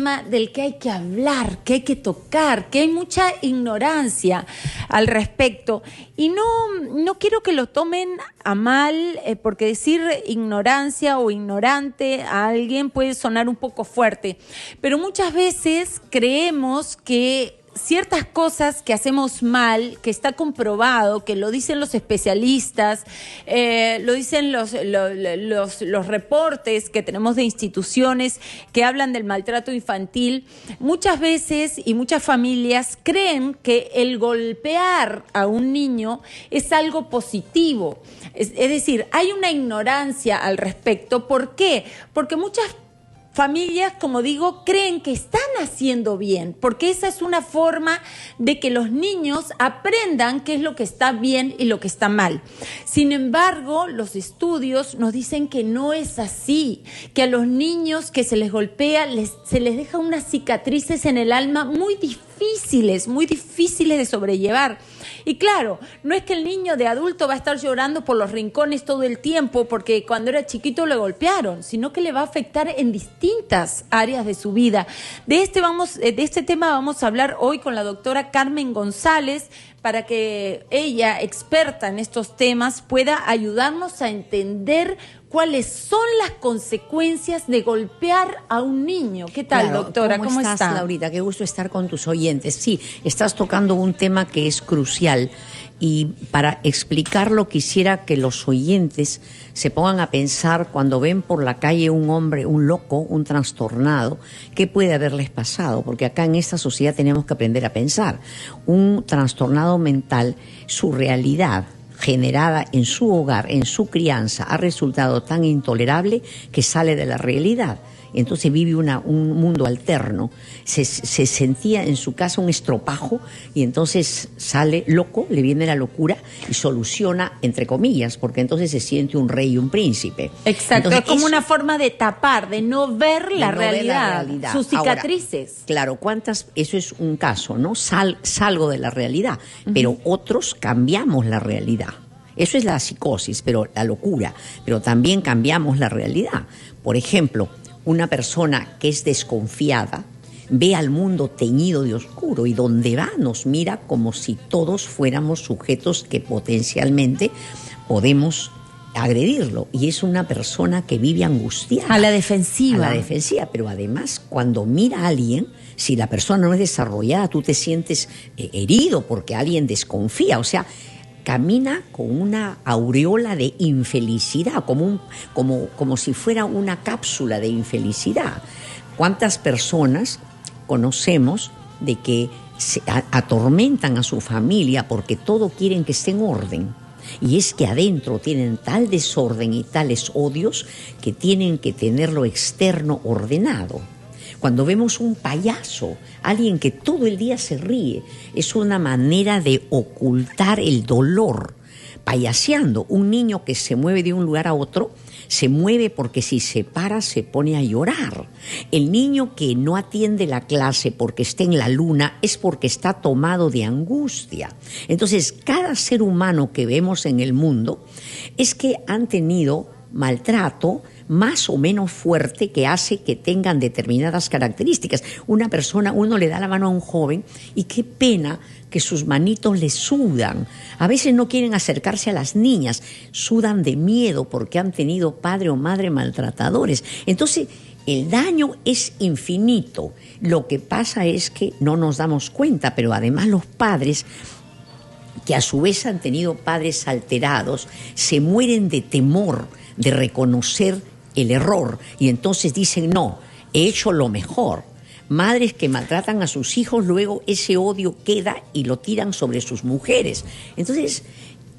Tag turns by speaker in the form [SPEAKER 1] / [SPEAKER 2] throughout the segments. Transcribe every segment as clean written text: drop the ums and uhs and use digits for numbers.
[SPEAKER 1] tema del que hay que hablar, que hay que tocar, que hay mucha ignorancia al respecto. Y no quiero que lo tomen a mal, porque decir ignorancia o ignorante a alguien puede sonar un poco fuerte, pero muchas veces creemos que ciertas cosas que hacemos mal, que está comprobado, que lo dicen los especialistas, lo dicen los reportes que tenemos de instituciones que hablan del maltrato infantil, muchas veces y muchas familias creen que el golpear a un niño es algo positivo. Es decir, hay una ignorancia al respecto. ¿Por qué? Porque muchas familias, como digo, creen que están haciendo bien, porque esa es una forma de que los niños aprendan qué es lo que está bien y lo que está mal. Sin embargo, los estudios nos dicen que no es así, que a los niños que se les golpea se les deja unas cicatrices en el alma muy difíciles de sobrellevar. Y claro, no es que el niño de adulto va a estar llorando por los rincones todo el tiempo porque cuando era chiquito le golpearon, sino que le va a afectar en distintas áreas de su vida. De este tema vamos a hablar hoy con la doctora Carmen González, para que ella, experta en estos temas, pueda ayudarnos a entender cuáles son las consecuencias de golpear a un niño. ¿Qué tal, claro, doctora?
[SPEAKER 2] ¿Cómo estás, Laurita? Qué gusto estar con tus oyentes. Sí, estás tocando un tema que es crucial y para explicarlo quisiera que los oyentes se pongan a pensar cuando ven por la calle un hombre, un loco, un trastornado, ¿qué puede haberles pasado? Porque acá en esta sociedad tenemos que aprender a pensar. Un trastornado mental, su realidad generada en su hogar, en su crianza, ha resultado tan intolerable que sale de la realidad. Entonces vive un mundo alterno. Se sentía en su casa un estropajo y entonces sale loco, le viene la locura y soluciona, entre comillas, porque entonces se siente un rey y un príncipe.
[SPEAKER 1] Exacto, entonces, es como una forma de tapar, de no ver la realidad, sus cicatrices.
[SPEAKER 2] Ahora, claro, eso es un caso, ¿no? Salgo de la realidad, pero otros cambiamos la realidad. Eso es la psicosis, pero la locura, pero también cambiamos la realidad. Por ejemplo, una persona que es desconfiada ve al mundo teñido de oscuro y donde va nos mira como si todos fuéramos sujetos que potencialmente podemos agredirlo. Y es una persona que vive angustiada.
[SPEAKER 1] A la defensiva.
[SPEAKER 2] A la defensiva, pero además cuando mira a alguien, si la persona no es desarrollada, tú te sientes herido porque alguien desconfía. O sea, camina con una aureola de infelicidad, como si fuera una cápsula de infelicidad. ¿Cuántas personas conocemos de que se atormentan a su familia porque todo quieren que esté en orden? Y es que adentro tienen tal desorden y tales odios que tienen que tener lo externo ordenado. Cuando vemos un payaso, alguien que todo el día se ríe, es una manera de ocultar el dolor. Payaseando, un niño que se mueve de un lugar a otro, se mueve porque si se para se pone a llorar. El niño que no atiende la clase porque está en la luna es porque está tomado de angustia. Entonces, cada ser humano que vemos en el mundo es que han tenido maltrato más o menos fuerte que hace que tengan determinadas características. Una persona, uno le da la mano a un joven y qué pena que sus manitos le sudan. A veces no quieren acercarse a las niñas, sudan de miedo porque han tenido padre o madre maltratadores. Entonces, el daño es infinito. Lo que pasa es que no nos damos cuenta, pero además los padres, que a su vez han tenido padres alterados, se mueren de temor de reconocer el error y entonces dicen, no, he hecho lo mejor. Madres que maltratan a sus hijos, luego ese odio queda y lo tiran sobre sus mujeres. Entonces,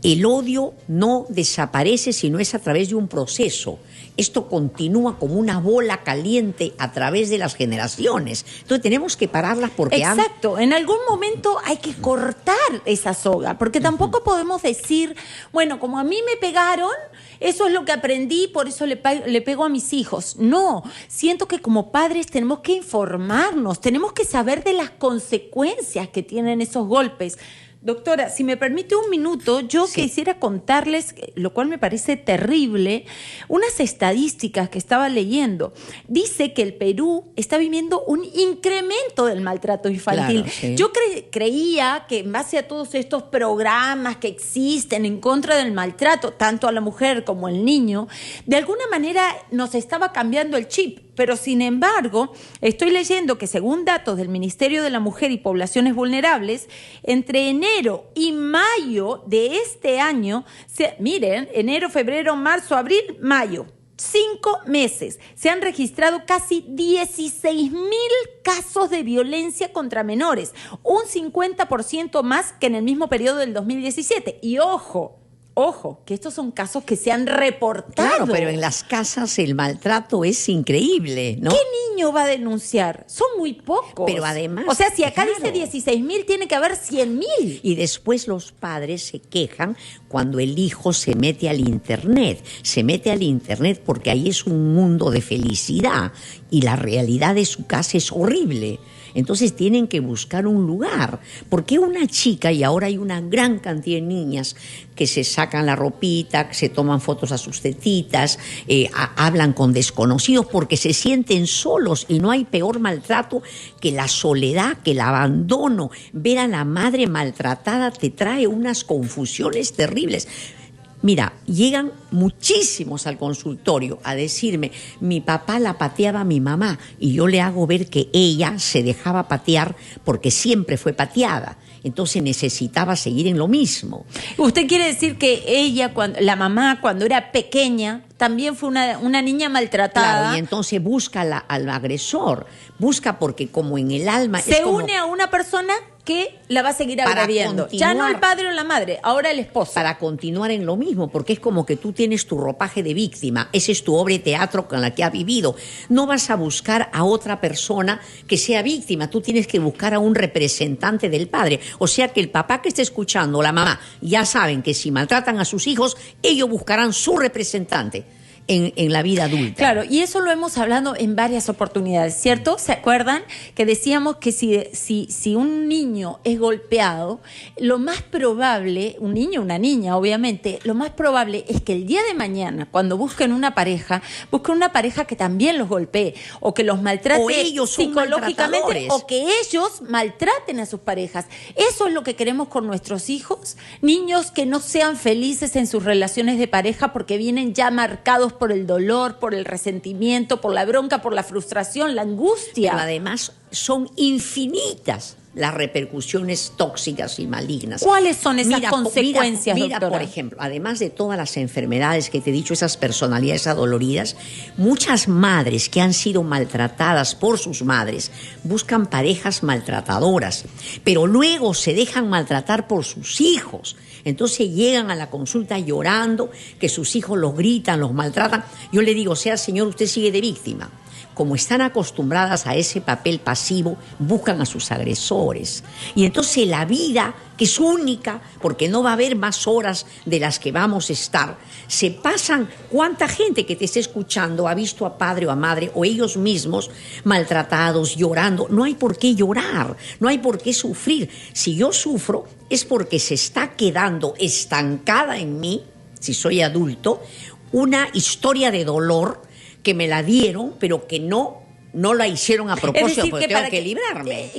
[SPEAKER 2] el odio no desaparece si no es a través de un proceso. Esto continúa como una bola caliente a través de las generaciones. Entonces tenemos que pararlas porque...
[SPEAKER 1] Exacto, en algún momento hay que cortar esa soga, porque tampoco podemos decir, bueno, como a mí me pegaron, eso es lo que aprendí, por eso le pego a mis hijos. No, siento que como padres tenemos que informarnos, tenemos que saber de las consecuencias que tienen esos golpes. Doctora, si me permite un minuto, yo quisiera contarles, lo cual me parece terrible, unas estadísticas que estaba leyendo. Dice que el Perú está viviendo un incremento del maltrato infantil.
[SPEAKER 2] Claro, sí.
[SPEAKER 1] Yo creía que en base a todos estos programas que existen en contra del maltrato, tanto a la mujer como al niño, de alguna manera nos estaba cambiando el chip. Pero sin embargo, estoy leyendo que según datos del Ministerio de la Mujer y Poblaciones Vulnerables, entre enero y mayo de este año, miren, enero, febrero, marzo, abril, mayo, 5 meses, se han registrado casi 16,000 casos de violencia contra menores, un 50% más que en el mismo periodo del 2017. Y ojo, que estos son casos que se han reportado.
[SPEAKER 2] Claro, pero en las casas el maltrato es increíble, ¿no?
[SPEAKER 1] ¿Qué niño va a denunciar? Son muy pocos.
[SPEAKER 2] Pero además...
[SPEAKER 1] O sea, si acá
[SPEAKER 2] claro,
[SPEAKER 1] dice 16,000, tiene que haber 100,000.
[SPEAKER 2] Y después los padres se quejan cuando el hijo se mete al internet. Se mete al internet porque ahí es un mundo de felicidad y la realidad de su casa es horrible. Entonces tienen que buscar un lugar. Porque una chica, y ahora hay una gran cantidad de niñas que se sacan la ropita, que se toman fotos a sus tetitas, hablan con desconocidos porque se sienten solos, y no hay peor maltrato que la soledad, que el abandono. Ver a la madre maltratada te trae unas confusiones terribles. Mira, llegan muchísimos al consultorio a decirme, mi papá la pateaba a mi mamá, y yo le hago ver que ella se dejaba patear porque siempre fue pateada. Entonces necesitaba seguir en lo mismo.
[SPEAKER 1] ¿Usted quiere decir que ella, la mamá, cuando era pequeña, también fue una niña maltratada?
[SPEAKER 2] Claro, y entonces busca al agresor. Busca porque como en el alma...
[SPEAKER 1] Se une a una persona que la va a seguir agrediendo. Ya no el padre o la madre, ahora el esposo.
[SPEAKER 2] Para continuar en lo mismo, porque es como que tú tienes tu ropaje de víctima, esa es tu obra de teatro con la que has vivido. No vas a buscar a otra persona que sea víctima, tú tienes que buscar a un representante del padre. O sea que el papá que esté escuchando, o la mamá, ya saben que si maltratan a sus hijos, ellos buscarán su representante en la vida adulta.
[SPEAKER 1] Claro, y eso lo hemos hablado en varias oportunidades, ¿cierto? ¿Se acuerdan que decíamos que si un niño es golpeado, lo más probable, un niño o una niña, obviamente, lo más probable es que el día de mañana, cuando busquen una pareja que también los golpee, o que los maltrate
[SPEAKER 2] o ellos
[SPEAKER 1] psicológicamente, o que ellos maltraten a sus parejas. Eso es lo que queremos con nuestros hijos, niños que no sean felices en sus relaciones de pareja porque vienen ya marcados por el dolor, por el resentimiento, por la bronca, por la frustración, la angustia.
[SPEAKER 2] Pero además son infinitas las repercusiones tóxicas y malignas.
[SPEAKER 1] ¿Cuáles son esas consecuencias,
[SPEAKER 2] mira,
[SPEAKER 1] doctora?
[SPEAKER 2] Por ejemplo, además de todas las enfermedades que te he dicho, esas personalidades adoloridas, muchas madres que han sido maltratadas por sus madres buscan parejas maltratadoras, pero luego se dejan maltratar por sus hijos. Entonces llegan a la consulta llorando, que sus hijos los gritan, los maltratan. Yo le digo, señor, usted sigue de víctima. Como están acostumbradas a ese papel pasivo, buscan a sus agresores. Y entonces la vida, que es única, porque no va a haber más horas de las que vamos a estar, se pasan. ¿Cuánta gente que te esté escuchando ha visto a padre o a madre o ellos mismos maltratados, llorando? No hay por qué llorar, no hay por qué sufrir. Si yo sufro es porque se está quedando estancada en mí, si soy adulto, una historia de dolor que me la dieron, pero que no la hicieron a propósito, porque tengo que librarme.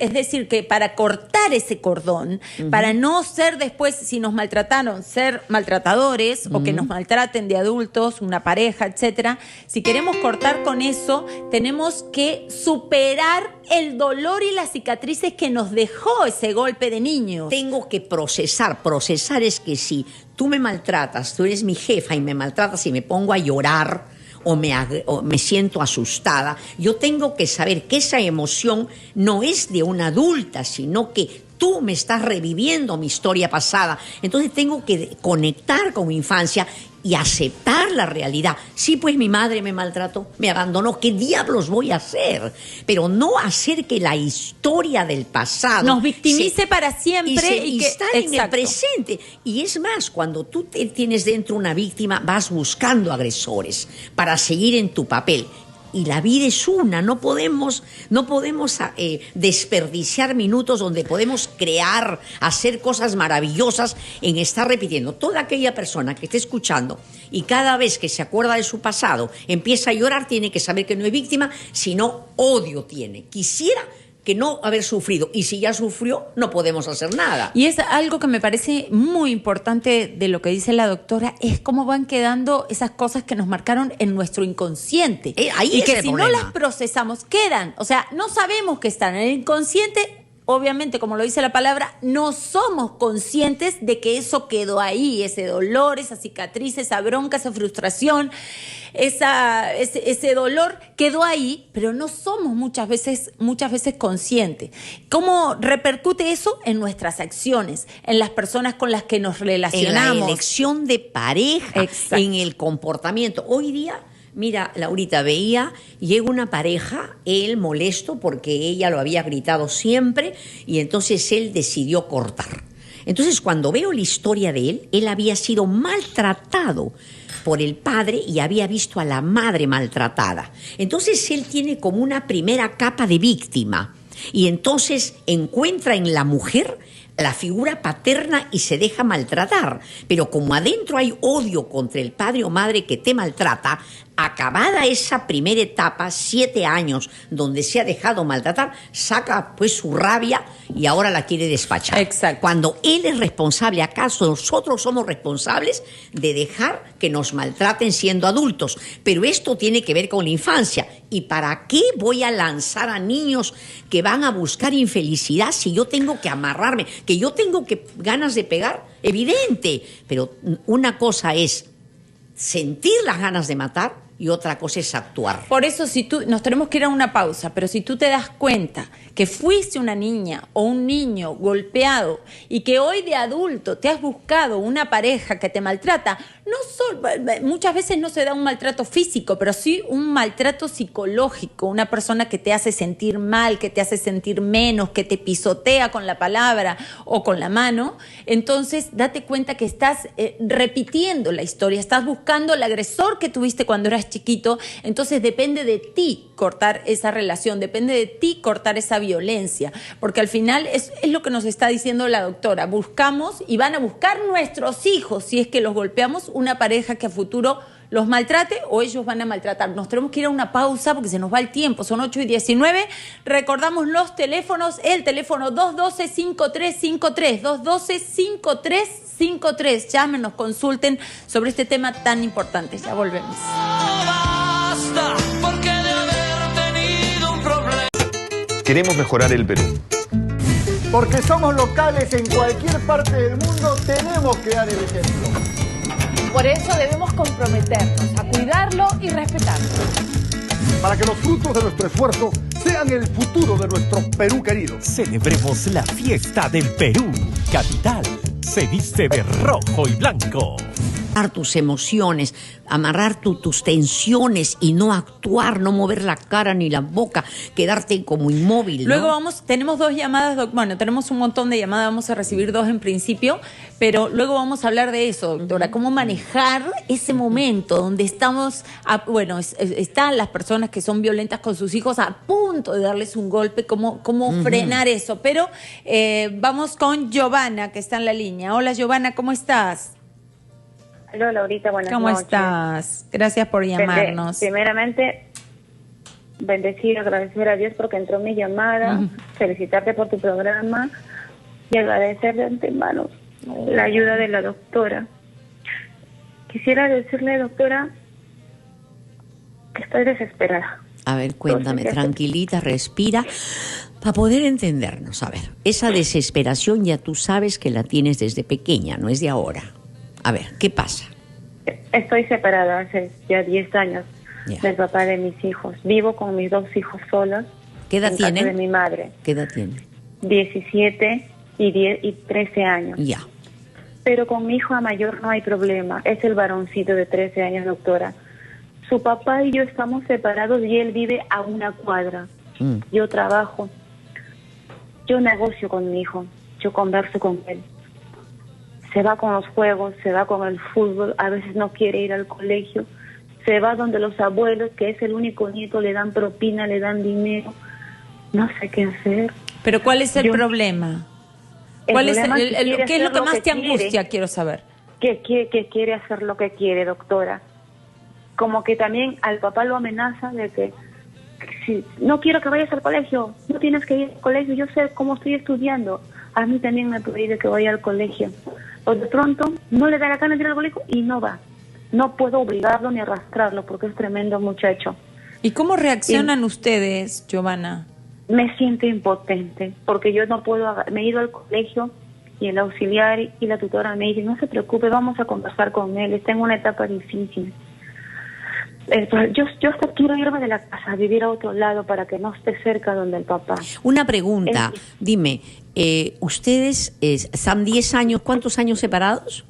[SPEAKER 1] Es decir, que para cortar ese cordón, para no ser después, si nos maltrataron, ser maltratadores, o que nos maltraten de adultos, una pareja, etcétera, si queremos cortar con eso, tenemos que superar el dolor y las cicatrices que nos dejó ese golpe de niños.
[SPEAKER 2] Tengo que procesar. Procesar es que si tú me maltratas, tú eres mi jefa y me maltratas y me pongo a llorar o me siento asustada, yo tengo que saber que esa emoción no es de una adulta, sino que tú me estás reviviendo mi historia pasada. Entonces tengo que conectar con mi infancia y aceptar la realidad. Sí, pues mi madre me maltrató, me abandonó, ¿qué diablos voy a hacer? Pero no hacer que la historia del pasado
[SPEAKER 1] nos victimice para siempre
[SPEAKER 2] y estar en el presente. Y es más, cuando tú tienes dentro una víctima, vas buscando agresores para seguir en tu papel. y la vida es una, no podemos desperdiciar minutos donde podemos crear, hacer cosas maravillosas en estar repitiendo. Toda aquella persona que esté escuchando y cada vez que se acuerda de su pasado empieza a llorar, tiene que saber que no es víctima, sino odio tiene. Quisiera que no haber sufrido, y si ya sufrió, no podemos hacer nada.
[SPEAKER 1] Y es algo que me parece muy importante de lo que dice la doctora, es cómo van quedando esas cosas que nos marcaron en nuestro inconsciente.
[SPEAKER 2] Ahí
[SPEAKER 1] y
[SPEAKER 2] es
[SPEAKER 1] que
[SPEAKER 2] el
[SPEAKER 1] si
[SPEAKER 2] problema.
[SPEAKER 1] no las procesamos, quedan. O sea, no sabemos que están en el inconsciente. Obviamente, como lo dice la palabra, no somos conscientes de que eso quedó ahí, ese dolor, esa cicatriz, esa bronca, esa frustración, ese dolor quedó ahí, pero no somos muchas veces conscientes. ¿Cómo repercute eso en nuestras acciones, en las personas con las que nos relacionamos?
[SPEAKER 2] En la elección de pareja,
[SPEAKER 1] exacto,
[SPEAKER 2] en el comportamiento. Hoy día, mira, Laurita, llega una pareja, él molesto porque ella lo había gritado siempre y entonces él decidió cortar. Entonces, cuando veo la historia de él había sido maltratado por el padre y había visto a la madre maltratada. Entonces, él tiene como una primera capa de víctima y entonces encuentra en la mujer la figura paterna y se deja maltratar. Pero como adentro hay odio contra el padre o madre que te maltrata, acabada esa primera etapa, 7 años, donde se ha dejado maltratar, saca pues su rabia y ahora la quiere despachar.
[SPEAKER 1] Exacto.
[SPEAKER 2] Cuando él es responsable, ¿acaso nosotros somos responsables de dejar que nos maltraten siendo adultos? Pero esto tiene que ver con la infancia. ¿Y para qué voy a lanzar a niños que van a buscar infelicidad si yo tengo que amarrarme? Que yo tengo ganas de pegar, evidente. Pero una cosa es sentir las ganas de matar y otra cosa es actuar.
[SPEAKER 1] Por eso nos tenemos que ir a una pausa, pero si tú te das cuenta que fuiste una niña o un niño golpeado y que hoy de adulto te has buscado una pareja que te maltrata, muchas veces no se da un maltrato físico, pero sí un maltrato psicológico, una persona que te hace sentir mal, que te hace sentir menos, que te pisotea con la palabra o con la mano, entonces date cuenta que estás repitiendo la historia, estás buscando el agresor que tuviste cuando eras chiquito, entonces depende de ti cortar esa relación, depende de ti cortar esa violencia, porque al final es lo que nos está diciendo la doctora, buscamos y van a buscar nuestros hijos, si es que los golpeamos, una pareja que a futuro los maltrate o ellos van a maltratar. Nos tenemos que ir a una pausa porque se nos va el tiempo, son 8:19. Recordamos los teléfonos, el teléfono 212-5353, 212-5353. Llámenos, consulten sobre este tema tan importante. Ya volvemos.
[SPEAKER 3] Basta, porque de haber tenido un problema.
[SPEAKER 4] Queremos mejorar el Perú.
[SPEAKER 5] Porque somos locales en cualquier parte del mundo, tenemos que dar el ejemplo.
[SPEAKER 6] Por eso debemos comprometernos a cuidarlo y respetarlo.
[SPEAKER 5] Para que los frutos de nuestro esfuerzo sean el futuro de nuestro Perú querido.
[SPEAKER 7] Celebremos la fiesta del Perú. Capital se viste de rojo y blanco.
[SPEAKER 2] Tus emociones, amarrar tus tensiones y no actuar, no mover la cara ni la boca, quedarte como inmóvil, ¿no?
[SPEAKER 1] Luego tenemos 2 llamadas, tenemos un montón de llamadas, vamos a recibir 2 en principio, pero luego vamos a hablar de eso, doctora, cómo manejar ese momento donde estamos, están las personas que son violentas con sus hijos a punto de darles un golpe, cómo frenar eso, pero vamos con Giovanna, que está en la línea. Hola Giovanna, ¿cómo estás?
[SPEAKER 8] Hola Laurita, buenas
[SPEAKER 1] noches. ¿Cómo estás? Gracias por llamarnos.
[SPEAKER 8] Primeramente, bendecir, agradecer a Dios porque entró mi llamada, felicitarte por tu programa y agradecer de antemano la ayuda de la doctora. Quisiera decirle, doctora, que estoy desesperada.
[SPEAKER 2] A ver, cuéntame, tranquilita, respira, para poder entendernos. A ver, esa desesperación ya tú sabes que la tienes desde pequeña, no es de ahora. A ver, ¿qué pasa?
[SPEAKER 8] Estoy separada hace ya 10 años del papá de mis hijos. Vivo con mis 2 hijos solos.
[SPEAKER 2] ¿Qué edad tienen?
[SPEAKER 8] De mi madre.
[SPEAKER 2] ¿Qué edad tienen?
[SPEAKER 8] 17 y 13 años.
[SPEAKER 2] Ya.
[SPEAKER 8] Pero con mi hijo mayor no hay problema. Es el varoncito de 13 años, doctora. Su papá y yo estamos separados y él vive a una cuadra. Yo trabajo. Yo negocio con mi hijo. Yo converso con él. Se va con los juegos, se va con el fútbol, a veces no quiere ir al colegio. se va donde los abuelos, que es el único nieto, le dan propina, le dan dinero. No sé qué hacer.
[SPEAKER 1] Pero ¿cuál es el problema? ¿Cuál es
[SPEAKER 8] problema es que
[SPEAKER 1] ¿Qué es lo que más te
[SPEAKER 8] quiere.
[SPEAKER 1] angustia? Quiero saber.
[SPEAKER 8] Que quiere hacer lo que quiere, doctora. Como que también al papá lo amenaza de que si no quiero que vayas al colegio, no tienes que ir al colegio, yo sé cómo estoy estudiando. A mí también me prohíbe que vaya al colegio. O de pronto no le da la gana de ir al colegio y no va. No puedo obligarlo ni arrastrarlo porque es tremendo muchacho.
[SPEAKER 1] ¿Y cómo reaccionan ustedes, Giovanna?
[SPEAKER 8] Me siento impotente porque yo no puedo, me he ido al colegio y el auxiliar y la tutora me dicen, no se preocupe, vamos a conversar con él, está en una etapa difícil. Yo hasta quiero irme de la casa, vivir a otro lado para que no esté cerca donde el papá.
[SPEAKER 2] Una pregunta, dime, ustedes están 10 años, ¿cuántos años separados?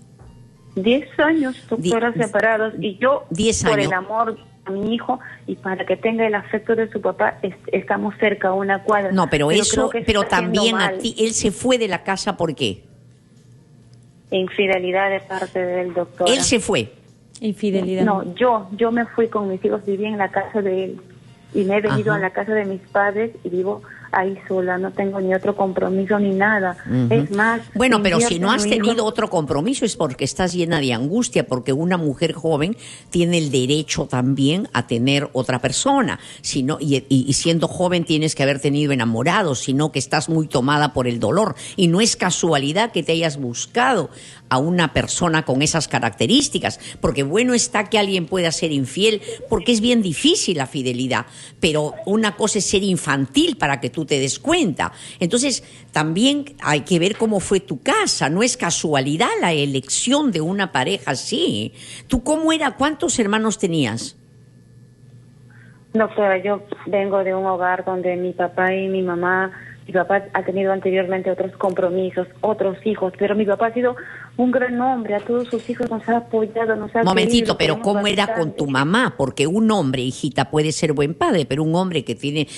[SPEAKER 8] 10 años, doctora, separados, y yo,
[SPEAKER 2] 10
[SPEAKER 8] por
[SPEAKER 2] años.
[SPEAKER 8] el amor a mi hijo y para que tenga el afecto de su papá, estamos cerca a una cuadra.
[SPEAKER 2] No, pero eso,
[SPEAKER 8] creo que
[SPEAKER 2] pero
[SPEAKER 8] está haciendo
[SPEAKER 2] también a
[SPEAKER 8] mal.
[SPEAKER 2] ti, él se fue de la casa, ¿por qué?
[SPEAKER 8] Infidelidad de parte del doctor.
[SPEAKER 2] Él se fue.
[SPEAKER 1] Infidelidad.
[SPEAKER 8] No, yo me fui con mis hijos, viví en la casa de él y me he venido
[SPEAKER 2] Ajá.
[SPEAKER 8] a la casa de mis padres y vivo ahí sola, no tengo ni otro compromiso ni nada. Es más,
[SPEAKER 2] Bueno, pero si
[SPEAKER 8] invierto
[SPEAKER 2] no
[SPEAKER 8] en
[SPEAKER 2] has
[SPEAKER 8] mi hijo.
[SPEAKER 2] tenido otro compromiso es porque estás llena de angustia, porque una mujer joven tiene el derecho también a tener otra persona. Si no, y siendo joven tienes que haber tenido enamorados, sino que estás muy tomada por el dolor. Y no es casualidad que te hayas buscado a una persona con esas características, porque bueno está que alguien pueda ser infiel, porque es bien difícil la fidelidad, pero una cosa es ser infantil para que tú te des cuenta. Entonces, también hay que ver cómo fue tu casa, no es casualidad la elección de una pareja así. ¿Tú cómo era? ¿Cuántos hermanos tenías?
[SPEAKER 8] Doctora, yo vengo de un hogar donde mi papá y mi mamá, mi papá ha tenido anteriormente otros compromisos, otros hijos, pero mi papá ha sido un gran hombre, a todos sus hijos nos ha apoyado, nos ha
[SPEAKER 2] Momentito,
[SPEAKER 8] querido,
[SPEAKER 2] pero
[SPEAKER 8] queremos
[SPEAKER 2] ¿cómo era
[SPEAKER 8] bastante.
[SPEAKER 2] con tu mamá? Porque un hombre, hijita, puede ser buen padre, pero un hombre que tiene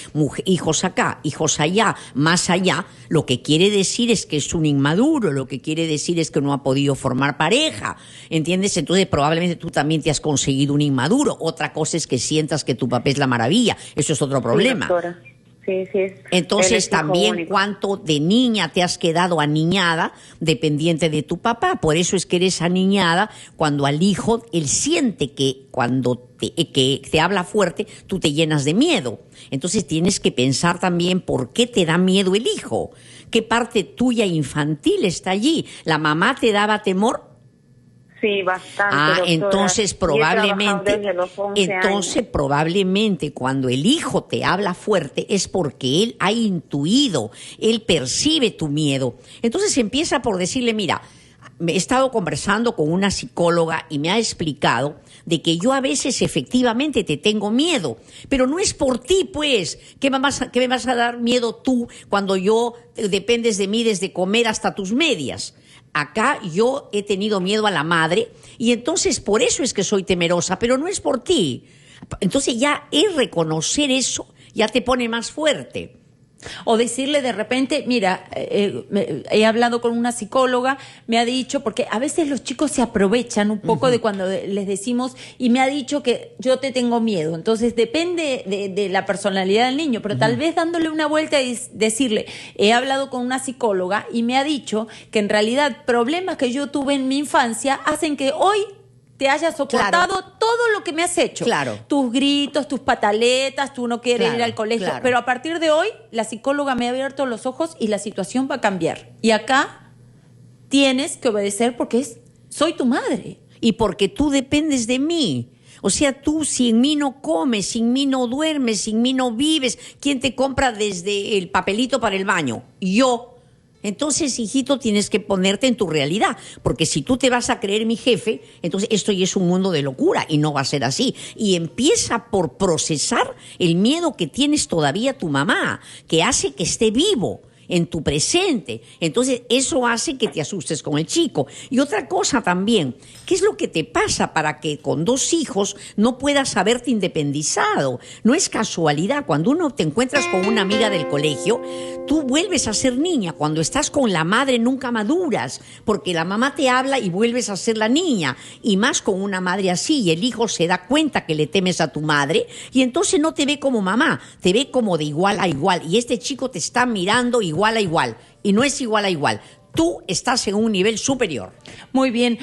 [SPEAKER 2] hijos acá, hijos allá, más allá, lo que quiere decir es que es un inmaduro, lo que quiere decir es que no ha podido formar pareja, ¿entiendes? Entonces probablemente tú también te has conseguido un inmaduro. Otra cosa es que sientas que tu papá es la maravilla, eso es otro problema.
[SPEAKER 8] Sí, doctora. Sí, sí. Él
[SPEAKER 2] Entonces
[SPEAKER 8] es hijo
[SPEAKER 2] también
[SPEAKER 8] único.
[SPEAKER 2] cuánto de niña te has quedado aniñada dependiente de tu papá. Por eso es que eres aniñada cuando al hijo, él siente que cuando que te habla fuerte, tú te llenas de miedo. Entonces tienes que pensar también por qué te da miedo el hijo. ¿Qué parte tuya infantil está allí? ¿La mamá te daba temor?
[SPEAKER 8] Sí, bastante, doctora.
[SPEAKER 2] Entonces
[SPEAKER 8] Y he trabajado
[SPEAKER 2] probablemente,
[SPEAKER 8] desde los 11 años.
[SPEAKER 2] probablemente cuando el hijo te habla fuerte es porque él ha intuido, él percibe tu miedo. Entonces empieza por decirle, mira, he estado conversando con una psicóloga y me ha explicado de que yo a veces efectivamente te tengo miedo, pero no es por ti, pues. ¿Qué me vas a dar miedo tú cuando yo dependes de mí desde comer hasta tus medias? Acá yo he tenido miedo a la madre y entonces por eso es que soy temerosa, pero no es por ti. Entonces ya es reconocer eso, ya te pone más fuerte.
[SPEAKER 1] O decirle de repente, mira, he hablado con una psicóloga, me ha dicho, porque a veces los chicos se aprovechan un poco de cuando les decimos, y me ha dicho que yo te tengo miedo. Entonces depende de la personalidad del niño, pero tal vez dándole una vuelta y decirle, he hablado con una psicóloga y me ha dicho que en realidad problemas que yo tuve en mi infancia hacen que hoy te hayas soportado todo lo que me has hecho.
[SPEAKER 2] Claro.
[SPEAKER 1] Tus gritos, tus pataletas, tú no quieres ir al colegio.
[SPEAKER 2] claro.
[SPEAKER 1] Pero a partir de hoy, la psicóloga me ha abierto los ojos y la situación va a cambiar. Y acá tienes que obedecer porque soy tu madre.
[SPEAKER 2] Y porque tú dependes de mí. O sea, tú sin mí no comes, sin mí no duermes, sin mí no vives. ¿Quién te compra desde el papelito para el baño? Yo. Entonces, hijito, tienes que ponerte en tu realidad, porque si tú te vas a creer mi jefe, entonces esto ya es un mundo de locura y no va a ser así. Y empieza por procesar el miedo que tienes todavía tu mamá, que hace que esté vivo. en tu presente. Entonces, eso hace que te asustes con el chico. Y otra cosa también, ¿qué es lo que te pasa para que con 2 hijos no puedas haberte independizado? No es casualidad. Cuando uno te encuentras con una amiga del colegio, tú vuelves a ser niña. Cuando estás con la madre nunca maduras, porque la mamá te habla y vuelves a ser la niña. Y más con una madre así, y el hijo se da cuenta que le temes a tu madre, y entonces no te ve como mamá, te ve como de igual a igual. Y este chico te está mirando igual a igual, y no es igual a igual. Tú estás en un nivel superior.
[SPEAKER 1] Muy bien,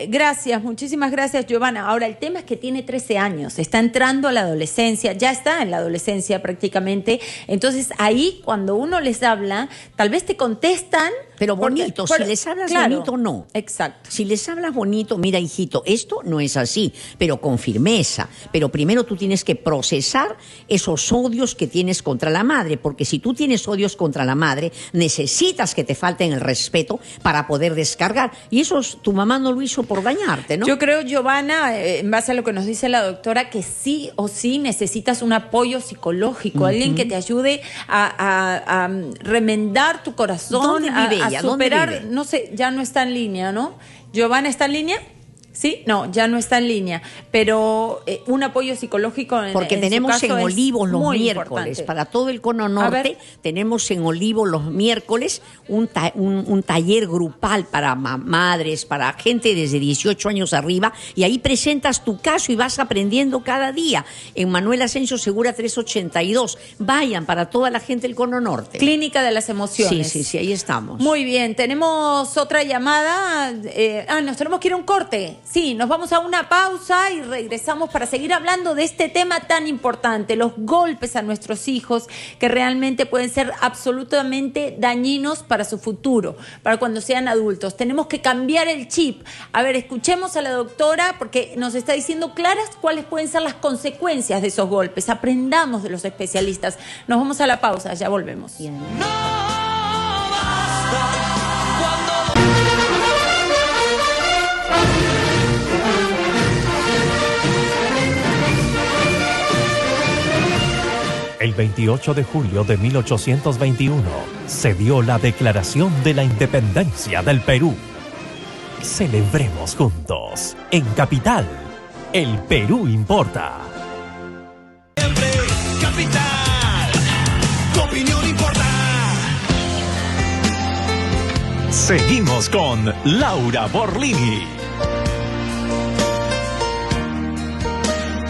[SPEAKER 1] gracias, muchísimas gracias, Giovanna. Ahora, el tema es que tiene 13 años, está entrando a la adolescencia, ya está en la adolescencia prácticamente. Entonces, ahí cuando uno les habla, tal vez te contestan.
[SPEAKER 2] Pero bonito, si les hablas bonito, no.
[SPEAKER 1] Exacto.
[SPEAKER 2] Si les hablas bonito, mira, hijito, esto no es así, pero con firmeza. Pero primero tú tienes que procesar esos odios que tienes contra la madre, porque si tú tienes odios contra la madre, necesitas que te falten el respeto para poder descargar. Y eso tu mamá no lo hizo por dañarte, ¿no?
[SPEAKER 1] Yo creo, Giovanna, en base a lo que nos dice la doctora, que sí o sí necesitas un apoyo psicológico, alguien que te ayude a remendar tu corazón.
[SPEAKER 2] ¿Dónde vive ella?
[SPEAKER 1] A superar,
[SPEAKER 2] ¿Dónde vive?
[SPEAKER 1] no sé, ya no está en línea, ¿no? ¿Giovanna está en línea? Sí, no, ya no está en línea, pero un apoyo psicológico
[SPEAKER 2] porque
[SPEAKER 1] en
[SPEAKER 2] tenemos
[SPEAKER 1] su caso
[SPEAKER 2] en Olivos los
[SPEAKER 1] muy
[SPEAKER 2] miércoles,
[SPEAKER 1] importante.
[SPEAKER 2] para todo el cono norte, tenemos en Olivos los miércoles un taller grupal para madres, para gente desde 18 años arriba, y ahí presentas tu caso y vas aprendiendo cada día. En Manuel Asensio Segura 382, vayan para toda la gente del cono norte.
[SPEAKER 1] Clínica de las Emociones.
[SPEAKER 2] Sí, ahí estamos.
[SPEAKER 1] Muy bien, tenemos otra llamada. Nos tenemos que ir a un corte. Sí, nos vamos a una pausa y regresamos para seguir hablando de este tema tan importante, los golpes a nuestros hijos, que realmente pueden ser absolutamente dañinos para su futuro, para cuando sean adultos. Tenemos que cambiar el chip. A ver, escuchemos a la doctora porque nos está diciendo claras cuáles pueden ser las consecuencias de esos golpes. Aprendamos de los especialistas. Nos vamos a la pausa, ya volvemos.
[SPEAKER 3] No basta cuando
[SPEAKER 7] El 28 de julio de 1821 se dio la Declaración de la Independencia del Perú. Celebremos juntos. En Capital, el Perú importa.
[SPEAKER 3] siempre Capital, tu opinión importa.
[SPEAKER 7] Seguimos con Laura Borlini.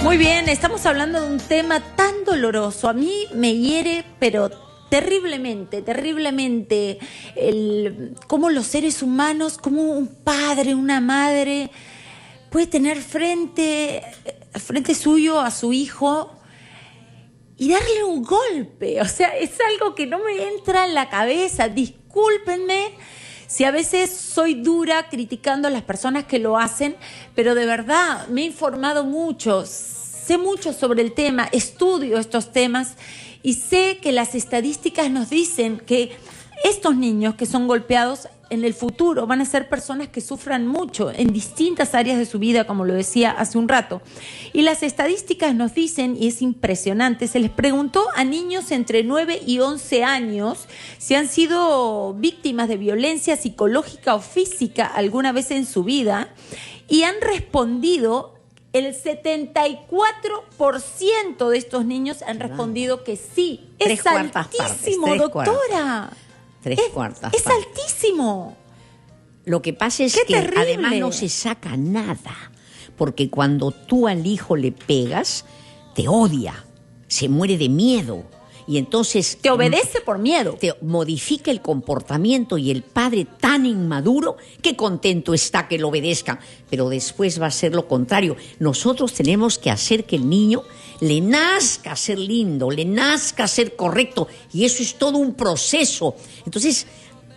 [SPEAKER 1] Muy bien, estamos hablando de un tema tan doloroso. A mí me hiere, pero terriblemente, cómo los seres humanos, cómo un padre, una madre puede tener frente suyo a su hijo y darle un golpe. O sea, es algo que no me entra en la cabeza. Discúlpenme si a veces soy dura criticando a las personas que lo hacen, pero de verdad me he informado mucho, sé mucho sobre el tema, estudio estos temas y sé que las estadísticas nos dicen que estos niños que son golpeados en el futuro van a ser personas que sufran mucho en distintas áreas de su vida, como lo decía hace un rato. Y las estadísticas nos dicen, y es impresionante, se les preguntó a niños entre 9 y 11 años si han sido víctimas de violencia psicológica o física alguna vez en su vida, y han respondido, el 74% de estos niños han respondido que sí. Es altísimo, doctora.
[SPEAKER 2] Tres cuartas
[SPEAKER 1] Es
[SPEAKER 2] partes.
[SPEAKER 1] altísimo.
[SPEAKER 2] Lo que pasa es
[SPEAKER 1] ¡Qué
[SPEAKER 2] que
[SPEAKER 1] terrible!
[SPEAKER 2] además no se saca nada, porque cuando tú al hijo le pegas, te odia, se muere de miedo, y entonces
[SPEAKER 1] Te obedece por miedo.
[SPEAKER 2] te modifica el comportamiento, y el padre tan inmaduro que contento está que lo obedezca, pero después va a ser lo contrario. Nosotros tenemos que hacer que el niño le nazca ser lindo, le nazca ser correcto, y eso es todo un proceso. Entonces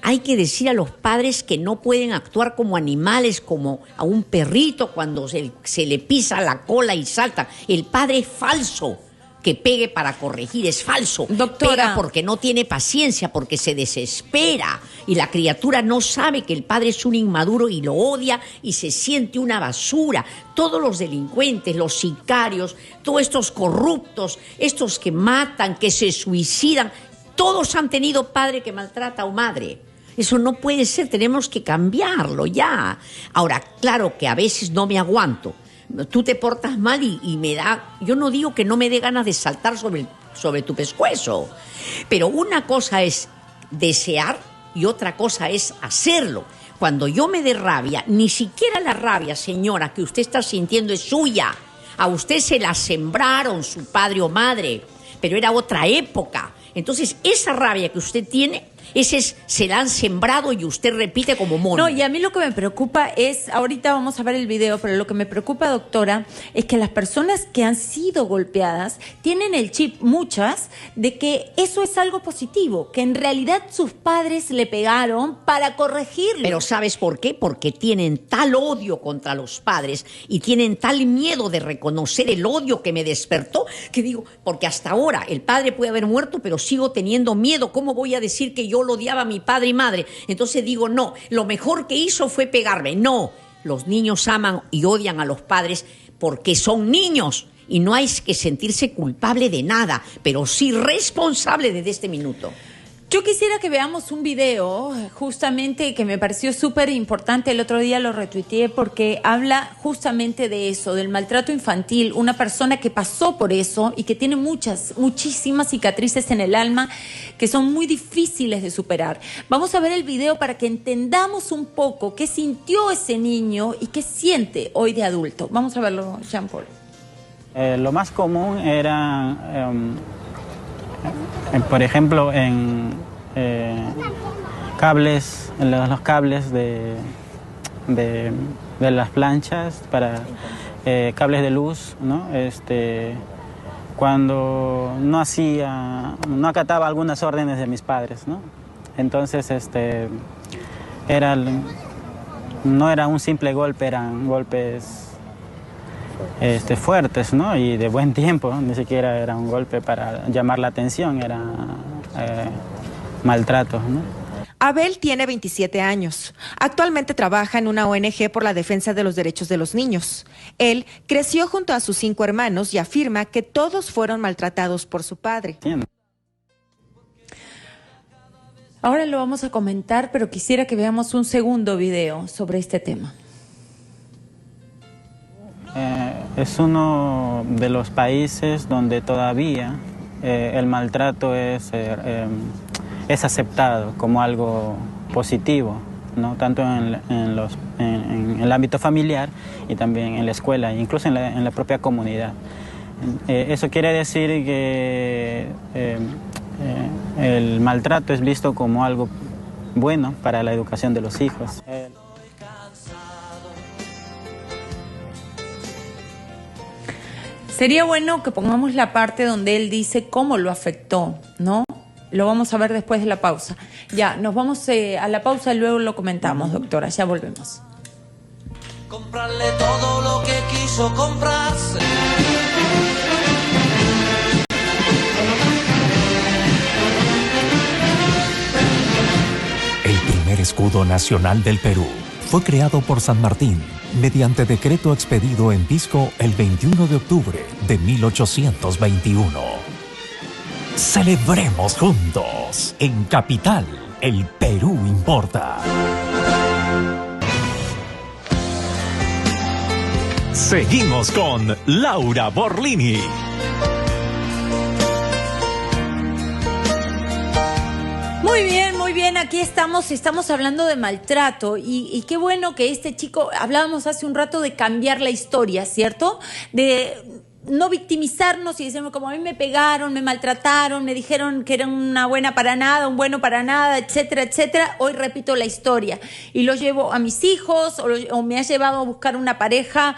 [SPEAKER 2] hay que decir a los padres que no pueden actuar como animales, como a un perrito cuando se le pisa la cola y salta. El padre es falso que pegue para corregir, es falso.
[SPEAKER 1] Doctora.
[SPEAKER 2] Pega porque no tiene paciencia, porque se desespera, y la criatura no sabe que el padre es un inmaduro y lo odia y se siente una basura. Todos los delincuentes, los sicarios, todos estos corruptos, estos que matan, que se suicidan, todos han tenido padre que maltrata o madre. Eso no puede ser, tenemos que cambiarlo ya. Ahora, claro que a veces no me aguanto. Tú te portas mal y me da... Yo no digo que no me dé ganas de saltar sobre tu pescuezo, pero una cosa es desear y otra cosa es hacerlo. Cuando yo me dé rabia, ni siquiera la rabia, señora, que usted está sintiendo es suya. A usted se la sembraron su padre o madre, pero era otra época. Entonces, esa rabia que usted tiene, se la han sembrado y usted repite como mono.
[SPEAKER 1] No, y a mí lo que me preocupa es, ahorita vamos a ver el video, pero lo que me preocupa, doctora, es que las personas que han sido golpeadas tienen el chip, muchas, de que eso es algo positivo, que en realidad sus padres le pegaron para corregirlo.
[SPEAKER 2] Pero ¿sabes por qué? Porque tienen tal odio contra los padres y tienen tal miedo de reconocer el odio que me despertó, que digo, porque hasta ahora el padre puede haber muerto, pero sigo teniendo miedo. ¿Cómo voy a decir que yo lo odiaba a mi padre y madre? Entonces digo, no, lo mejor que hizo fue pegarme. No, los niños aman y odian a los padres porque son niños y no hay que sentirse culpable de nada, pero sí responsable desde este minuto.
[SPEAKER 1] Yo quisiera que veamos un video justamente que me pareció súper importante. El otro día lo retuiteé porque habla justamente de eso, del maltrato infantil. Una persona que pasó por eso y que tiene muchísimas cicatrices en el alma que son muy difíciles de superar. Vamos a ver el video para que entendamos un poco qué sintió ese niño y qué siente hoy de adulto. Vamos a verlo, Jean-Paul.
[SPEAKER 9] Lo más común era... por ejemplo, en cables, en los cables de las planchas para cables de luz, ¿no? Cuando no acataba algunas órdenes de mis padres, ¿no? Entonces, no era un simple golpe, eran golpes fuertes, ¿no? Y de buen tiempo, ni siquiera era un golpe para llamar la atención, era maltrato, ¿no?
[SPEAKER 10] Abel tiene 27 años. Actualmente trabaja en una ONG por la defensa de los derechos de los niños. Él creció junto a sus 5 hermanos y afirma que todos fueron maltratados por su padre.
[SPEAKER 1] Ahora lo vamos a comentar, pero quisiera que veamos un segundo video sobre este tema.
[SPEAKER 9] Es uno de los países donde todavía el maltrato es aceptado como algo positivo, ¿no? Tanto en el ámbito familiar y también en la escuela, incluso en la propia comunidad. Eso quiere decir que el maltrato es visto como algo bueno para la educación de los hijos.
[SPEAKER 1] Sería bueno que pongamos la parte donde él dice cómo lo afectó, ¿no? Lo vamos a ver después de la pausa. Ya, nos vamos a la pausa y luego lo comentamos, doctora. Ya volvemos.
[SPEAKER 3] Comprarle todo lo que quiso comprarse.
[SPEAKER 7] El primer escudo nacional del Perú fue creado por San Martín mediante decreto expedido en Pisco el 21 de octubre de 1821. Celebremos juntos. En Capital, el Perú importa. Seguimos con Laura Borlini.
[SPEAKER 1] Muy bien, aquí estamos hablando de maltrato y qué bueno que este chico, hablábamos hace un rato de cambiar la historia, ¿cierto? De no victimizarnos y decirnos como a mí me pegaron, me maltrataron, me dijeron que era una buena para nada, un bueno para nada, etcétera, etcétera. Hoy repito la historia y lo llevo a mis hijos o me ha llevado a buscar una pareja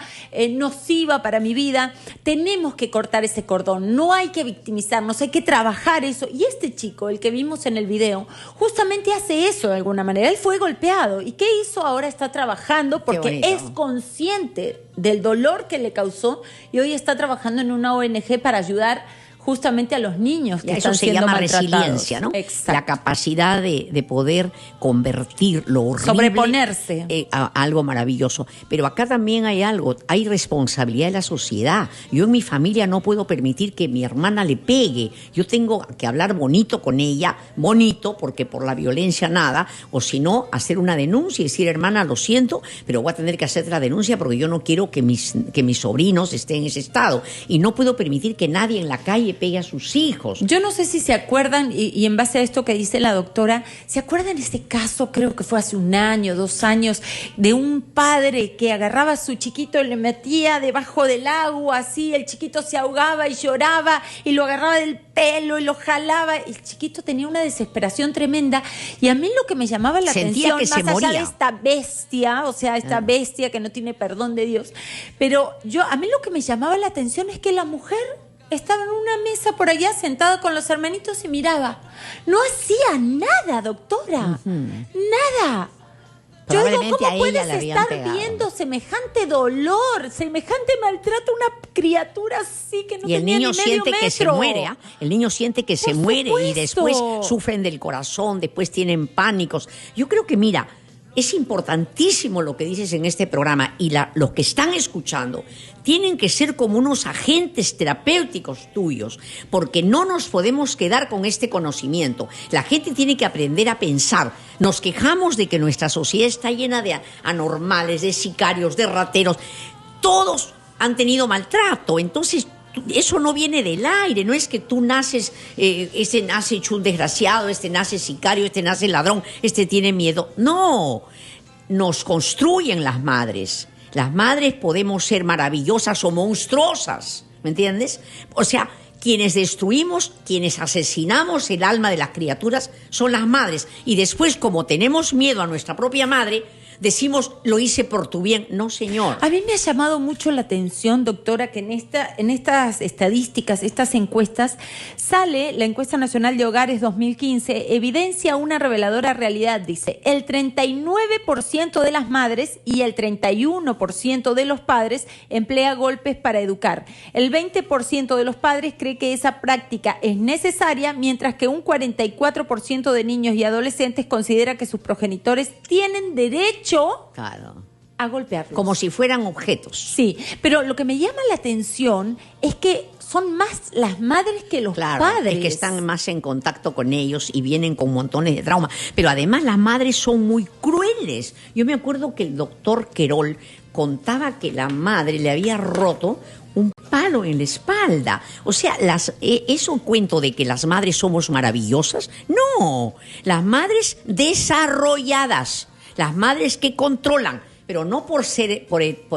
[SPEAKER 1] nociva para mi vida. Tenemos que cortar ese cordón, no hay que victimizarnos, hay que trabajar eso. Y este chico, el que vimos en el video, justamente hace eso de alguna manera. Él fue golpeado. ¿Y qué hizo? Ahora está trabajando porque es consciente del dolor que le causó y hoy está trabajando en una ONG para ayudar justamente a los niños que
[SPEAKER 2] Eso
[SPEAKER 1] están
[SPEAKER 2] se
[SPEAKER 1] siendo
[SPEAKER 2] llama
[SPEAKER 1] maltratados.
[SPEAKER 2] resiliencia, ¿no?
[SPEAKER 1] Exacto.
[SPEAKER 2] La capacidad de poder convertir lo horrible
[SPEAKER 1] Sobreponerse.
[SPEAKER 2] a algo maravilloso. Pero acá también hay algo, hay responsabilidad de la sociedad. Yo en mi familia no puedo permitir que mi hermana le pegue. Yo tengo que hablar bonito con ella, bonito, porque por la violencia nada, o si no, hacer una denuncia y decir, hermana, lo siento, pero voy a tener que hacer la denuncia porque yo no quiero que mis sobrinos estén en ese estado. Y no puedo permitir que nadie en la calle pegue a sus hijos.
[SPEAKER 1] Yo no sé si se acuerdan, y en base a esto que dice la doctora, ¿se acuerdan este caso, creo que fue hace 1 año, 2 años, de un padre que agarraba a su chiquito y le metía debajo del agua, así, el chiquito se ahogaba y lloraba, y lo agarraba del pelo y lo jalaba, el chiquito tenía una desesperación tremenda, y a mí lo que me llamaba la
[SPEAKER 2] Sentía
[SPEAKER 1] atención,
[SPEAKER 2] que se
[SPEAKER 1] más allá
[SPEAKER 2] moría.
[SPEAKER 1] de esta bestia, o sea, esta bestia que no tiene perdón de Dios, pero a mí lo que me llamaba la atención es que la mujer estaba en una mesa por allá sentada con los hermanitos y miraba. No hacía nada, doctora. Nada. Yo digo,
[SPEAKER 2] Probablemente
[SPEAKER 1] ¿cómo
[SPEAKER 2] a ella
[SPEAKER 1] puedes
[SPEAKER 2] le habían
[SPEAKER 1] estar
[SPEAKER 2] pegado.
[SPEAKER 1] viendo semejante dolor, semejante maltrato a una criatura así que no
[SPEAKER 2] Y el
[SPEAKER 1] tenía
[SPEAKER 2] niño
[SPEAKER 1] ni medio
[SPEAKER 2] siente que se
[SPEAKER 1] metro?
[SPEAKER 2] muere, ¿ah? El niño siente que se
[SPEAKER 1] Por
[SPEAKER 2] muere y
[SPEAKER 1] supuesto.
[SPEAKER 2] después sufren del corazón, después tienen pánicos. Yo creo que, mira, es importantísimo lo que dices en este programa y los que están escuchando tienen que ser como unos agentes terapéuticos tuyos, porque no nos podemos quedar con este conocimiento. La gente tiene que aprender a pensar. Nos quejamos de que nuestra sociedad está llena de anormales, de sicarios, de rateros. Todos han tenido maltrato, entonces eso no viene del aire, no es que tú naces, este nace hecho un desgraciado, este nace sicario, este nace ladrón, este tiene miedo. No, nos construyen las madres. Las madres podemos ser maravillosas o monstruosas, ¿me entiendes? O sea, quienes destruimos, quienes asesinamos el alma de las criaturas son las madres. Y después, como tenemos miedo a nuestra propia madre, decimos, lo hice por tu bien. No, señor.
[SPEAKER 1] A mí me ha llamado mucho la atención, doctora, que en estas estadísticas, estas encuestas, sale la encuesta nacional de hogares 2015, evidencia una reveladora realidad. Dice, el 39% de las madres y el 31% de los padres emplea golpes para educar. El 20% de los padres cree que esa práctica es necesaria, mientras que un 44% de niños y adolescentes considera que sus progenitores tienen derecho
[SPEAKER 2] Claro.
[SPEAKER 1] a golpearlos.
[SPEAKER 2] Como si fueran objetos.
[SPEAKER 1] Sí, pero lo que me llama la atención es que son más las madres que los padres.
[SPEAKER 2] Es que están más en contacto con ellos y vienen con montones de trauma. Pero además las madres son muy crueles. Yo me acuerdo que el doctor Querol contaba que la madre le había roto un palo en la espalda. O sea, ¿eso cuento de que las madres somos maravillosas? No, las madres desarrolladas, las madres que controlan, pero no por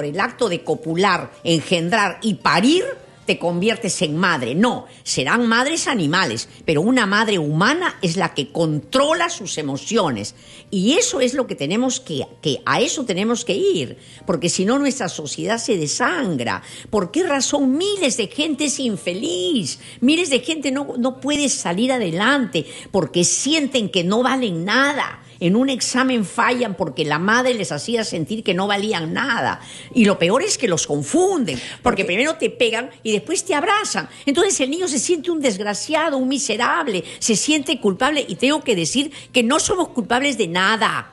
[SPEAKER 2] el acto de copular, engendrar y parir, te conviertes en madre. No, serán madres animales, pero una madre humana es la que controla sus emociones. Y eso es lo que tenemos a eso tenemos que ir, porque si no nuestra sociedad se desangra. ¿Por qué razón miles de gente es infeliz? Miles de gente no puede salir adelante porque sienten que no valen nada. En un examen fallan porque la madre les hacía sentir que no valían nada. Y lo peor es que los confunden, porque primero te pegan y después te abrazan. Entonces el niño se siente un desgraciado, un miserable, se siente culpable. Y tengo que decir que no somos culpables de nada,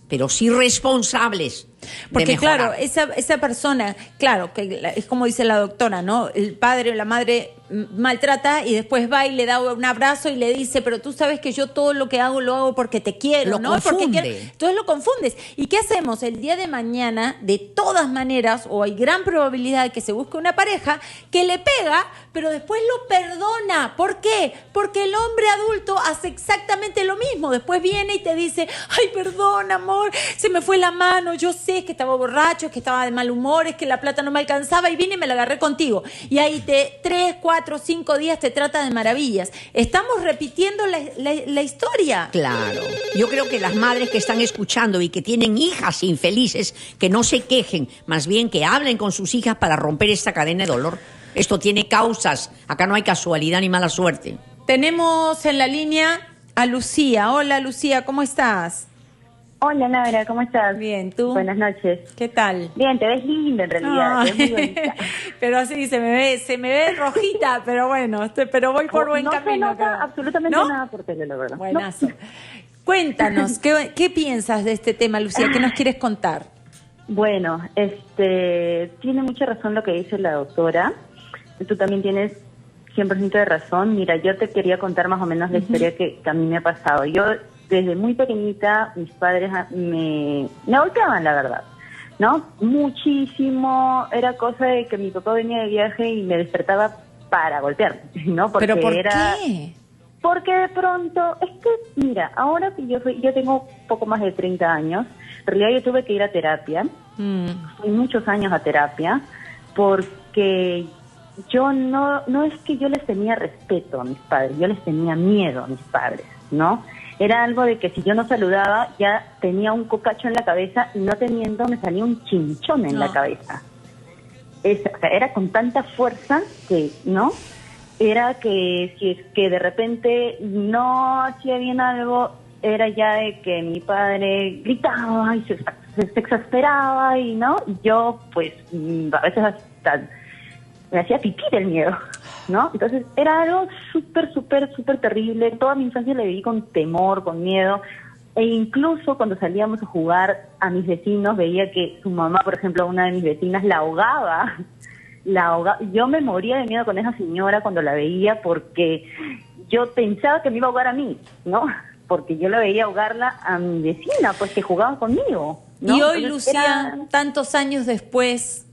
[SPEAKER 2] pero sí responsables.
[SPEAKER 1] Porque claro, esa persona, claro, que es como dice la doctora, ¿no? El padre o la madre maltrata y después va y le da un abrazo y le dice, pero tú sabes que yo todo lo que hago lo hago porque te quiero, ¿no? Porque quiero. Entonces lo confundes. ¿Y qué hacemos? El día de mañana, de todas maneras, o hay gran probabilidad de que se busque una pareja que le pega, pero después lo perdona. ¿Por qué? Porque el hombre adulto hace exactamente lo mismo. Después viene y te dice, ay, perdón, amor, se me fue la mano, yo sé que estaba borracho, que estaba de mal humor, es que la plata no me alcanzaba y vine y me la agarré contigo. Y ahí 3, 4, 5 días te trata de maravillas. Estamos repitiendo la historia.
[SPEAKER 2] Claro. Yo creo que las madres que están escuchando y que tienen hijas infelices, que no se quejen, más bien que hablen con sus hijas para romper esta cadena de dolor. Esto tiene causas. Acá no hay casualidad ni mala suerte.
[SPEAKER 1] Tenemos en la línea a Lucía. Hola, Lucía, ¿cómo estás?
[SPEAKER 8] Hola, Laura, ¿cómo estás?
[SPEAKER 1] Bien, ¿tú?
[SPEAKER 8] Buenas noches.
[SPEAKER 1] ¿Qué tal?
[SPEAKER 8] Bien, te ves linda en realidad, te ves muy bonita.
[SPEAKER 1] Pero así se me ve rojita, pero bueno, pero voy por buen
[SPEAKER 8] no
[SPEAKER 1] camino.
[SPEAKER 8] Se nota
[SPEAKER 1] creo.
[SPEAKER 8] absolutamente
[SPEAKER 1] ¿No?
[SPEAKER 8] nada por tele, la verdad.
[SPEAKER 1] Buenazo. Cuéntanos, ¿qué piensas de este tema, Lucía? ¿Qué nos quieres contar?
[SPEAKER 8] Bueno, tiene mucha razón lo que dice la doctora. Tú también tienes 100% de razón. Mira, yo te quería contar más o menos la historia que a mí me ha pasado. Yo, desde muy pequeñita, mis padres me golpeaban, la verdad, ¿no? Muchísimo. Era cosa de que mi papá venía de viaje y me despertaba para golpearme, ¿no? Porque
[SPEAKER 1] ¿Pero por qué?
[SPEAKER 8] Porque de pronto, es que, mira, ahora que yo tengo poco más de 30 años, en realidad yo tuve que ir a terapia, fui muchos años a terapia, porque yo no es que yo les tenía respeto a mis padres, yo les tenía miedo a mis padres, ¿no? Era algo de que si yo no saludaba, ya tenía un cocacho en la cabeza y no teniendo me salía un chinchón en la cabeza. O sea, era con tanta fuerza que, ¿no? Era que si es que de repente no hacía bien algo, era ya de que mi padre gritaba y se exasperaba y no, y yo pues a veces hasta me hacía pipí del miedo, ¿no? Entonces era algo súper terrible. Toda mi infancia la viví con temor, con miedo, e incluso cuando salíamos a jugar a mis vecinos veía que su mamá, por ejemplo, una de mis vecinas la ahogaba. Yo me moría de miedo con esa señora cuando la veía, porque yo pensaba que me iba a ahogar a mí, ¿no? Porque yo la veía ahogarla a mi vecina, pues que jugaba conmigo, ¿no?
[SPEAKER 1] Y hoy,
[SPEAKER 8] Entonces,
[SPEAKER 1] Lucía, tantos años después,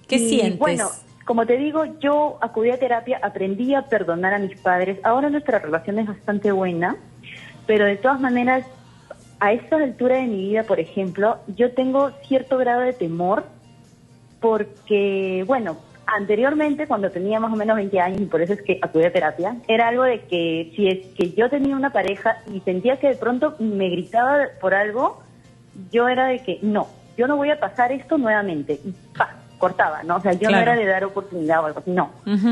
[SPEAKER 1] ¿qué sientes?
[SPEAKER 8] Bueno, como te digo, yo acudí a terapia, aprendí a perdonar a mis padres. Ahora nuestra relación es bastante buena, pero de todas maneras, a esta altura de mi vida, por ejemplo, yo tengo cierto grado de temor, porque, bueno, anteriormente, cuando tenía más o menos 20 años, y por eso es que acudí a terapia, era algo de que si es que yo tenía una pareja y sentía que de pronto me gritaba por algo, yo era de que no, yo no voy a pasar esto nuevamente, y cortaba, ¿no? O sea, yo no era de dar oportunidad o algo así, no.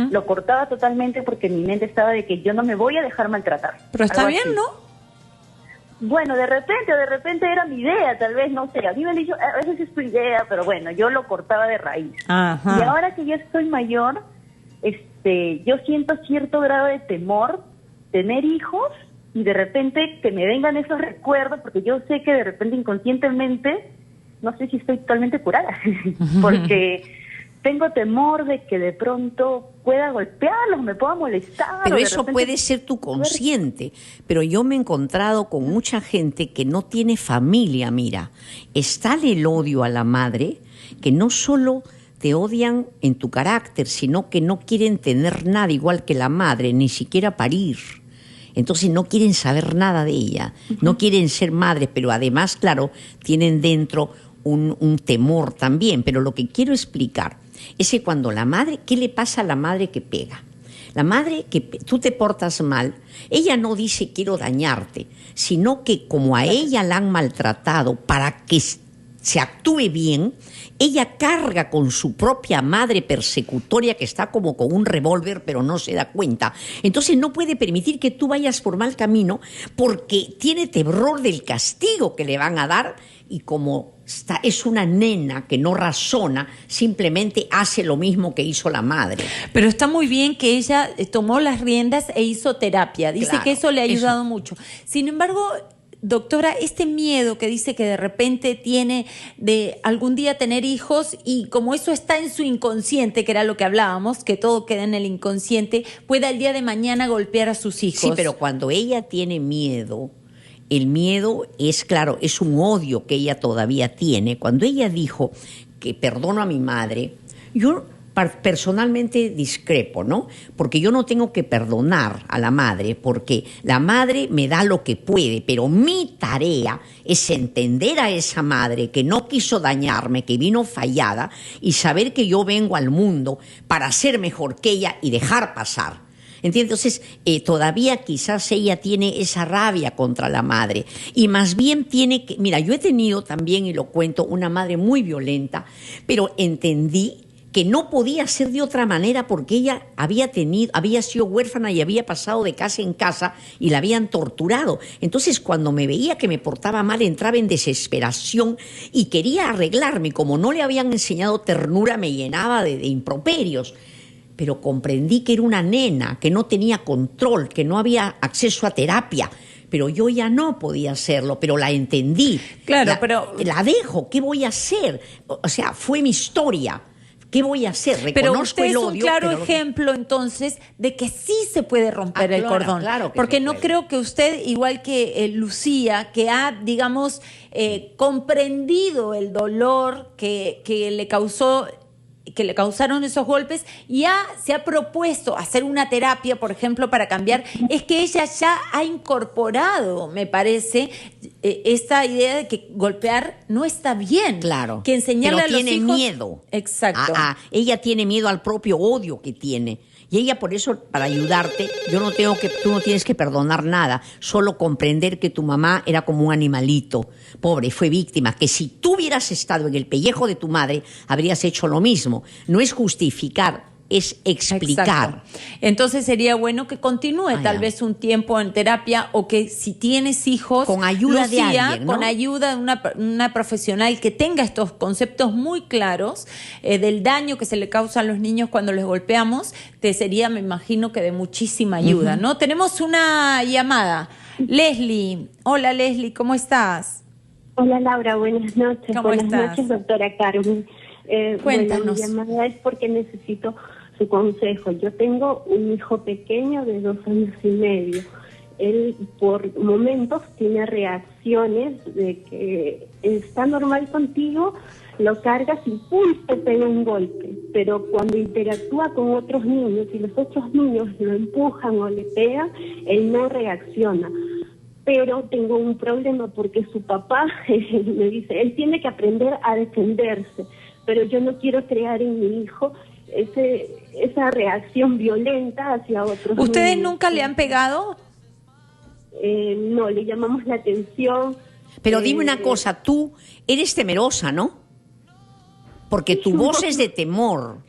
[SPEAKER 8] Lo cortaba totalmente porque mi mente estaba de que yo no me voy a dejar maltratar.
[SPEAKER 1] Pero está bien,
[SPEAKER 8] así,
[SPEAKER 1] ¿no?
[SPEAKER 8] Bueno, de repente era mi idea, tal vez, no sé, a mí me han dicho, a veces es tu idea, pero bueno, yo lo cortaba de raíz.
[SPEAKER 1] Ajá.
[SPEAKER 8] Y ahora que ya estoy mayor, yo siento cierto grado de temor, tener hijos, y de repente que me vengan esos recuerdos, porque yo sé que de repente inconscientemente, no sé si estoy totalmente curada, porque tengo temor de que de pronto pueda golpearlos, me pueda molestar.
[SPEAKER 2] Pero eso puede ser tu consciente. Pero yo me he encontrado con mucha gente que no tiene familia, mira. Está el odio a la madre, que no solo te odian en tu carácter, sino que no quieren tener nada igual que la madre, ni siquiera parir. Entonces no quieren saber nada de ella, no quieren ser madres, pero además, claro, tienen dentro un temor también. Pero lo que quiero explicar es que cuando la madre, ¿qué le pasa a la madre que pega? La madre que tú te portas mal, ella no dice quiero dañarte, sino que como a ella la han maltratado, para que se actúe bien, ella carga con su propia madre persecutoria que está como con un revólver pero no se da cuenta. Entonces no puede permitir que tú vayas por mal camino porque tiene terror del castigo que le van a dar, y como es una nena que no razona, simplemente hace lo mismo que hizo la madre.
[SPEAKER 1] Pero está muy bien que ella tomó las riendas e hizo terapia. Dice
[SPEAKER 2] Claro,
[SPEAKER 1] que eso le ha ayudado mucho. Sin embargo, doctora, este miedo que dice que de repente tiene de algún día tener hijos, y como eso está en su inconsciente, que era lo que hablábamos, que todo queda en el inconsciente, pueda el día de mañana golpear a sus hijos.
[SPEAKER 2] Sí, pero cuando ella tiene miedo, el miedo es, claro, es un odio que ella todavía tiene. Cuando ella dijo que perdono a mi madre, yo personalmente discrepo, ¿no? Porque yo no tengo que perdonar a la madre, porque la madre me da lo que puede, pero mi tarea es entender a esa madre que no quiso dañarme, que vino fallada, y saber que yo vengo al mundo para ser mejor que ella y dejar pasar. ¿Entiendes? Entonces, todavía quizás ella tiene esa rabia contra la madre, y más bien tiene que... Mira, yo he tenido también, y lo cuento, una madre muy violenta, pero entendí que no podía ser de otra manera porque ella había sido huérfana y había pasado de casa en casa y la habían torturado. Entonces, cuando me veía que me portaba mal, entraba en desesperación y quería arreglarme. Como no le habían enseñado ternura, me llenaba de improperios. Pero comprendí que era una nena, que no tenía control, que no había acceso a terapia. Pero yo ya no podía hacerlo, pero la entendí.
[SPEAKER 1] Claro, pero...
[SPEAKER 2] La dejo, ¿qué voy a hacer? O sea, fue mi historia. ¿Qué voy a hacer? Reconozco
[SPEAKER 1] pero usted
[SPEAKER 2] el
[SPEAKER 1] es
[SPEAKER 2] odio.
[SPEAKER 1] Un claro ejemplo, entonces, de que sí se puede romper el cordón.
[SPEAKER 2] Claro que
[SPEAKER 1] porque
[SPEAKER 2] se
[SPEAKER 1] no
[SPEAKER 2] puede.
[SPEAKER 1] creo que usted, igual que Lucía, que ha, digamos, comprendido el dolor que le causaron esos golpes, y se ha propuesto hacer una terapia, por ejemplo, para cambiar, es que ella ya ha incorporado, me parece, esta idea de que golpear no está bien.
[SPEAKER 2] Claro.
[SPEAKER 1] Que enseñarle
[SPEAKER 2] pero
[SPEAKER 1] a los
[SPEAKER 2] tiene
[SPEAKER 1] hijos...
[SPEAKER 2] miedo.
[SPEAKER 1] Exacto.
[SPEAKER 2] Ella tiene miedo al propio odio que tiene. Y ella, por eso, para ayudarte, tú no tienes que perdonar nada, solo comprender que tu mamá era como un animalito, pobre, fue víctima, que si tú hubieras estado en el pellejo de tu madre, habrías hecho lo mismo. No es justificar, es explicar.
[SPEAKER 1] Exacto. Entonces sería bueno que continúe tal vez un tiempo en terapia, o que si tienes hijos,
[SPEAKER 2] con ayuda
[SPEAKER 1] Lucía,
[SPEAKER 2] de alguien, ¿no?
[SPEAKER 1] Con ayuda de una profesional que tenga estos conceptos muy claros del daño que se le causa a los niños cuando les golpeamos, te sería, me imagino, que de muchísima ayuda, ¿no? Tenemos una llamada. Leslie. Hola, Leslie, ¿cómo estás?
[SPEAKER 11] Hola, Laura, buenas noches.
[SPEAKER 1] ¿Cómo
[SPEAKER 11] buenas
[SPEAKER 1] estás?
[SPEAKER 11] noches, doctora Carmen.
[SPEAKER 1] Cuéntanos.
[SPEAKER 11] Bueno, mi llamada es porque necesito su consejo. Yo tengo un hijo pequeño de 2 años y medio. Él por momentos tiene reacciones de que está normal contigo, lo cargas y ¡pum!, te pega un golpe. Pero cuando interactúa con otros niños y los otros niños lo empujan o le pegan, él no reacciona. Pero tengo un problema porque su papá me dice, él tiene que aprender a defenderse, pero yo no quiero crear en mi hijo esa reacción violenta hacia otros.
[SPEAKER 1] ¿Ustedes
[SPEAKER 11] niños.
[SPEAKER 1] nunca le han pegado?
[SPEAKER 11] No, le llamamos la atención.
[SPEAKER 2] Pero dime una cosa, tú eres temerosa, ¿no? Porque tu voz es de temor.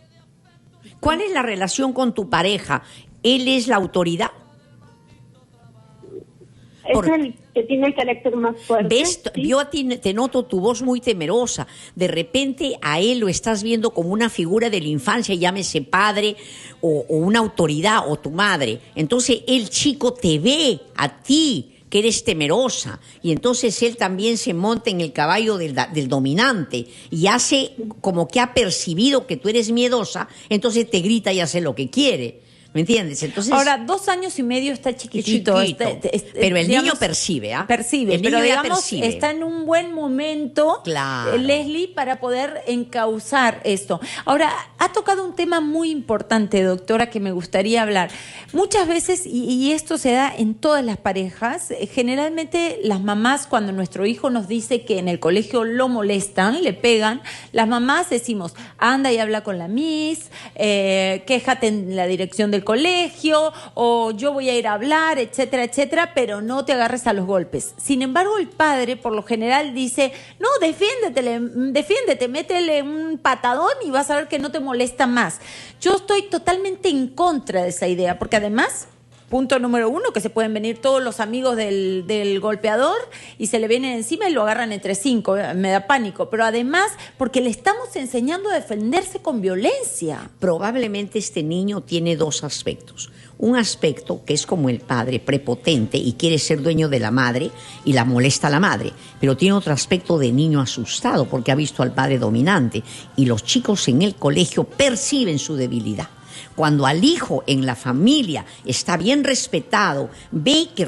[SPEAKER 2] ¿Cuál es la relación con tu pareja? ¿Él es la autoridad?
[SPEAKER 11] Es el que tiene el carácter más fuerte.
[SPEAKER 2] ¿Ves?
[SPEAKER 11] ¿sí?
[SPEAKER 2] Yo a ti te noto tu voz muy temerosa. De repente a él lo estás viendo como una figura de la infancia, llámese padre o una autoridad o tu madre. Entonces el chico te ve a ti, que eres temerosa, y entonces él también se monta en el caballo del dominante y hace como que ha percibido que tú eres miedosa, entonces te grita y hace lo que quiere. ¿Me entiendes? Entonces,
[SPEAKER 1] ahora, 2 años y medio está chiquitito.
[SPEAKER 2] Pero el
[SPEAKER 1] digamos,
[SPEAKER 2] niño percibe, ¿ah?
[SPEAKER 1] Percibe,
[SPEAKER 2] El niño
[SPEAKER 1] pero
[SPEAKER 2] ya
[SPEAKER 1] digamos,
[SPEAKER 2] percibe.
[SPEAKER 1] está en un buen momento,
[SPEAKER 2] Claro.
[SPEAKER 1] Leslie, para poder encauzar esto. Ahora, ha tocado un tema muy importante, doctora, que me gustaría hablar. Muchas veces, y esto se da en todas las parejas, generalmente las mamás, cuando nuestro hijo nos dice que en el colegio lo molestan, le pegan, las mamás decimos, anda y habla con la miss, quéjate en la dirección del colegio, o yo voy a ir a hablar, etcétera, etcétera, pero no te agarres a los golpes. Sin embargo, el padre por lo general dice, no, defiéndete, métele un patadón y vas a ver que no te molesta más. Yo estoy totalmente en contra de esa idea, porque además, punto número 1, que se pueden venir todos los amigos del golpeador y se le vienen encima y lo agarran entre 5, me da pánico, pero además porque le estamos enseñando a defenderse con violencia.
[SPEAKER 2] Probablemente este niño tiene 2 aspectos. Un aspecto que es como el padre, prepotente y quiere ser dueño de la madre y la molesta a la madre, pero tiene otro aspecto de niño asustado porque ha visto al padre dominante, y los chicos en el colegio perciben su debilidad. Cuando al hijo en la familia está bien respetado, ve que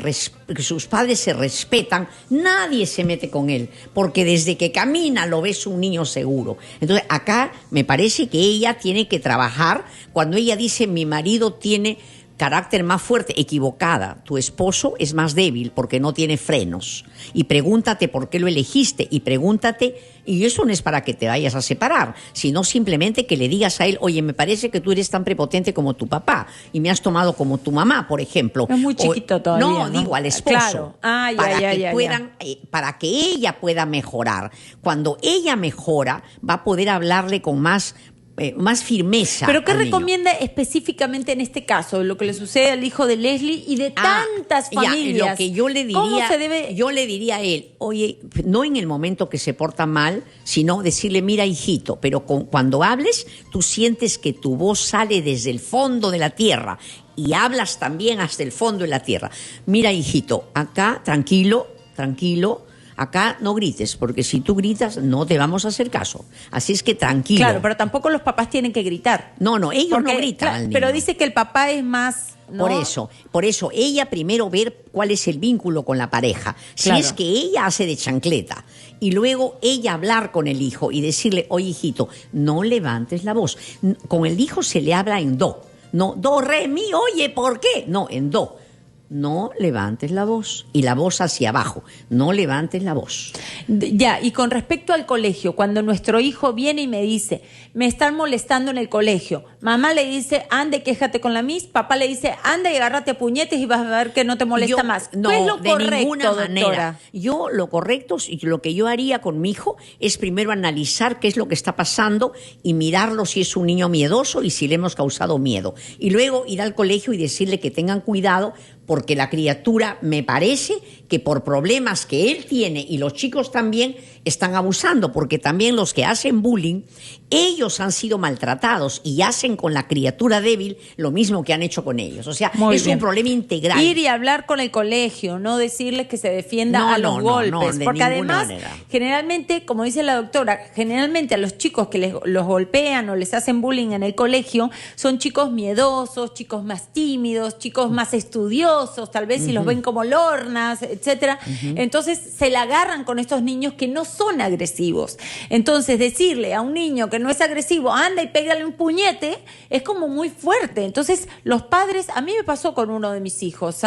[SPEAKER 2] sus padres se respetan, nadie se mete con él, porque desde que camina lo ves un niño seguro. Entonces acá me parece que ella tiene que trabajar. Cuando ella dice mi marido tiene carácter más fuerte, equivocada. Tu esposo es más débil porque no tiene frenos. Y pregúntate por qué lo elegiste, y pregúntate, y eso no es para que te vayas a separar, sino simplemente que le digas a él, oye, me parece que tú eres tan prepotente como tu papá y me has tomado como tu mamá, por ejemplo.
[SPEAKER 1] Es muy chiquito todavía,
[SPEAKER 2] No,
[SPEAKER 1] ¿no?
[SPEAKER 2] digo al esposo.
[SPEAKER 1] Claro.
[SPEAKER 2] Para que ella pueda mejorar. Cuando ella mejora, va a poder hablarle con más más firmeza.
[SPEAKER 1] ¿Pero qué
[SPEAKER 2] al niño.
[SPEAKER 1] recomienda específicamente en este caso, lo que le sucede al hijo de Leslie y de tantas familias?
[SPEAKER 2] Lo que yo le diría,
[SPEAKER 1] ¿Cómo se debe?
[SPEAKER 2] yo le diría a él, oye, no en el momento que se porta mal, sino decirle, mira, hijito, pero cuando hables, tú sientes que tu voz sale desde el fondo de la tierra y hablas también hasta el fondo de la tierra. Mira, hijito, acá, tranquilo, acá no grites, porque si tú gritas no te vamos a hacer caso. Así es que tranquilo.
[SPEAKER 1] Claro, pero tampoco los papás tienen que gritar.
[SPEAKER 2] No, ellos no gritan al niño.
[SPEAKER 1] Pero dice que el papá es más... ¿no?
[SPEAKER 2] Por eso, ella primero ver cuál es el vínculo con la pareja. Si es que ella hace de chancleta y luego ella hablar con el hijo y decirle, oye, hijito, no levantes la voz. Con el hijo se le habla en do. No, do, re, mi, oye, ¿por qué? No, en do. No levantes la voz. Y la voz hacia abajo. No levantes la voz.
[SPEAKER 1] Ya, y con respecto al colegio, cuando nuestro hijo viene y me dice, me están molestando en el colegio, mamá le dice, ande, quéjate con la Miss, papá le dice, ande y agárrate a puñetes y vas a ver que no te molesta más.
[SPEAKER 2] No,
[SPEAKER 1] ¿Qué es lo
[SPEAKER 2] de
[SPEAKER 1] correcto,
[SPEAKER 2] ninguna manera.
[SPEAKER 1] doctora?
[SPEAKER 2] Yo lo correcto, y lo que yo haría con mi hijo es primero analizar qué es lo que está pasando y mirarlo si es un niño miedoso y si le hemos causado miedo. Y luego ir al colegio y decirle que tengan cuidado, porque la criatura, me parece que por problemas que él tiene y los chicos también están abusando, porque también los que hacen bullying, ellos han sido maltratados y hacen con la criatura débil lo mismo que han hecho con ellos. O sea, es un problema integral.
[SPEAKER 1] Ir y hablar con el colegio, no decirles que se defienda a los golpes, porque además, generalmente, como dice la doctora, generalmente a los chicos que los golpean o les hacen bullying en el colegio son chicos miedosos, chicos más tímidos, chicos más estudiosos, tal vez si los ven como lornas, etcétera. Entonces se la agarran con estos niños que no son agresivos. Entonces decirle a un niño que no es agresivo, anda y pégale un puñete, es como muy fuerte. Entonces los padres, a mí me pasó con uno de mis hijos,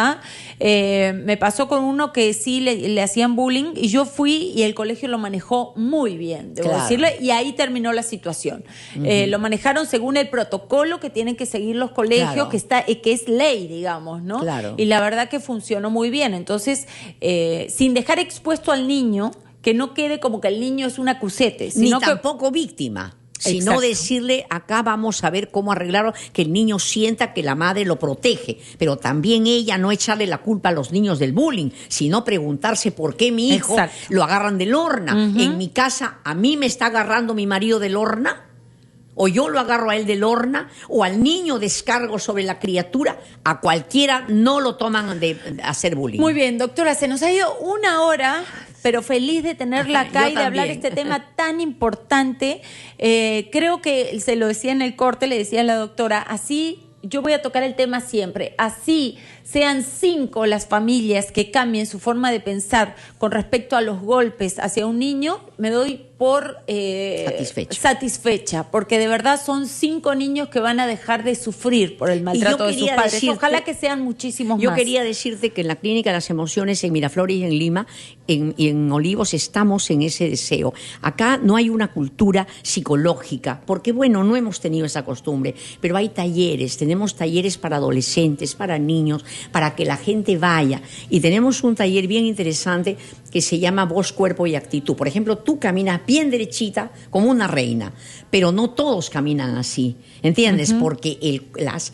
[SPEAKER 1] me pasó con uno que sí le hacían bullying y yo fui y el colegio lo manejó muy bien, debo decirle, y ahí terminó la situación. Lo manejaron según el protocolo que tienen que seguir los colegios, que es ley, digamos, ¿no?
[SPEAKER 2] Claro.
[SPEAKER 1] Y la verdad que funcionó muy bien. Entonces, sin dejar expuesto al niño, que no quede como que el niño es un acusete, sino
[SPEAKER 2] ni tampoco víctima. Sino
[SPEAKER 1] Exacto.
[SPEAKER 2] decirle, acá vamos a ver cómo arreglarlo, que el niño sienta que la madre lo protege, pero también ella no echarle la culpa a los niños del bullying, sino preguntarse por qué mi hijo lo agarran de lorna. En mi casa, ¿a mí me está agarrando mi marido de lorna? O yo lo agarro a él de lorna, o al niño descargo sobre la criatura, a cualquiera no lo toman de hacer bullying.
[SPEAKER 1] Muy bien, doctora, se nos ha ido una hora, pero feliz de tenerla acá y de hablar este tema tan importante. Creo que se lo decía en el corte, le decía a la doctora, así yo voy a tocar el tema siempre, así sean 5 las familias que cambien su forma de pensar con respecto a los golpes hacia un niño, me doy por satisfecha, porque de verdad son 5 niños que van a dejar de sufrir por el maltrato de sus padres. Ojalá que sean muchísimos más.
[SPEAKER 2] Yo quería decirte que en la Clínica de las Emociones en Miraflores y en Lima y en Olivos estamos en ese deseo. Acá no hay una cultura psicológica, porque bueno, no hemos tenido esa costumbre, pero hay talleres, tenemos talleres para adolescentes, para niños, para que la gente vaya. Y tenemos un taller bien interesante que se llama Voz, Cuerpo y Actitud. Por ejemplo, tú caminas bien derechita como una reina, pero no todos caminan así, ¿entiendes? Porque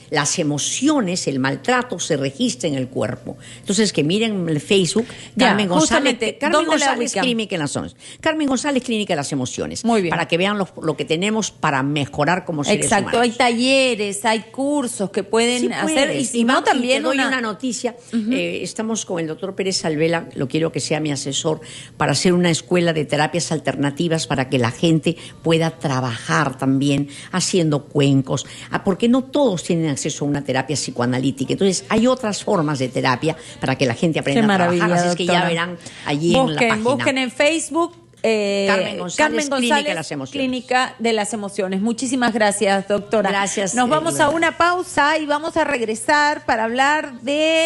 [SPEAKER 2] las emociones, el maltrato se registra en el cuerpo. Entonces, que miren el Facebook, Carmen González Clínica de las Emociones. Carmen González, Clínica de las Emociones.
[SPEAKER 1] Muy bien.
[SPEAKER 2] Para que vean lo que tenemos para mejorar como seres humanos.
[SPEAKER 1] Exacto, hay talleres, hay cursos que pueden hacer, y si no, también
[SPEAKER 2] te doy una noticia. Estamos con el doctor Pérez Alvela, lo quiero que sea mi asesor, para hacer una escuela de terapias alternativas para que la gente pueda trabajar también haciendo cuencos, porque no todos tienen acceso a una terapia psicoanalítica. Entonces, hay otras formas de terapia para que la gente aprenda a trabajar. Así es que ya verán allí en la página.
[SPEAKER 1] Busquen en Facebook. Carmen González, Clínica de las Emociones. Muchísimas gracias, doctora.
[SPEAKER 2] Gracias.
[SPEAKER 1] Nos vamos a una pausa y vamos a regresar para hablar de